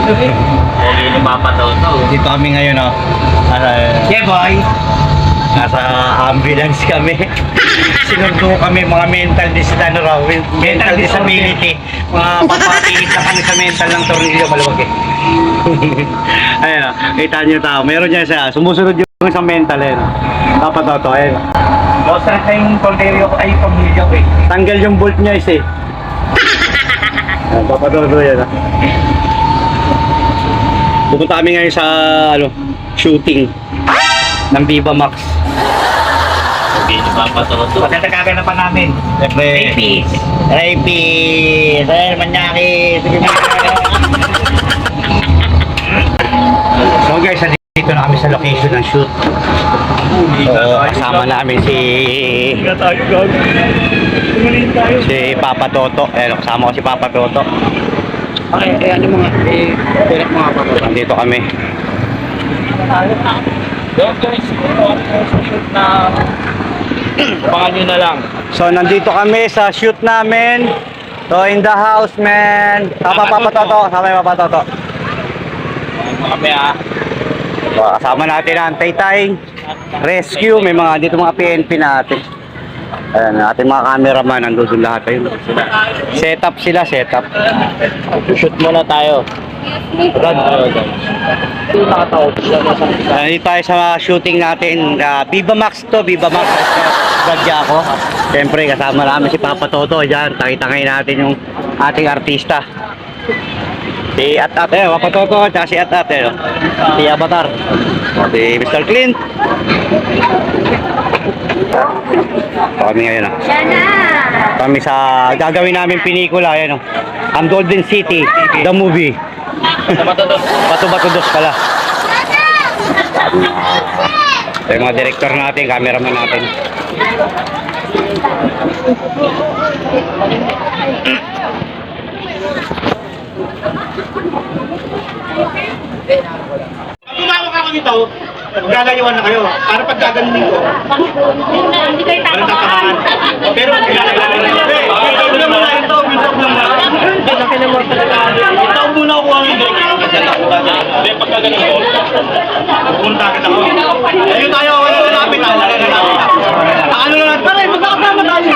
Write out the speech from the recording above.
Pogi ni Papa Toto. Dito kami ngayon, oh. Yeah, boy. Nasa ambulance kami. Sinundo kami mga mental mental disability. Mga papatingit na kami sa mental ng tornilyo, maluwag eh. Ayun, kita nyo tao. Meron dyan siya. Sumusunod yung sa mental, ayun. Papa Toto, ayun. Basta yung tornilyo ko, ay pamilya ko eh. Tanggal yung bolt niya eh. Papa Toto, yan. Pupunta kami ngayon sa shooting ng Viva Max. Pogi ni Papa Toto. Patatagagan na pa namin. Siyempre, Rapis! Sir, Manyaki! Sige mo. So guys, dito na kami sa location ng shoot. So, kasama namin si Papa Toto. Ayan, kasama ko si Papa Toto. Okay, ano mga, direct mga Papa. Dito kami. Guys, shoot na pangan nyo na lang. So, nandito kami sa shoot namin. So, in the house, man. Sama Papa Toto. Sama yung Papa Toto. Kami So, kasama natin ang Taytay Rescue. May mga dito mga PNP natin. Ayan, ating mga cameraman. Nandun lahat. Ayun. Setup sila, setup. Shoot muna tayo. Nandito tayo sa shooting natin. Viva Max to. Viva Max. Gadya ako. Siyempre, kasama namin si Papa Toto. Diyan, takitangay natin yung ating artista. Si At-At, Papa Toto, tsaka si At-At, si Avatar, si Mr. Clint. Kami ngayon, kami sa gagawin namin pelikula, yan, ang Golden City, the movie. Bato-Bato Dos pala. Yung mga director natin, cameraman natin. Tumawag ako dito, maglalayuan na kayo. Para pag gaganunin ko, Hindi kayo parang tatamaan. Pero kailangan na kayo. Ikaw na muna ito, ito muna ako ang hindi. Hindi, pag gaganunin ko, pupunta kita ko. Ayun tayo, wala na namin. Ano na natin? Pare, magkakasama tayo.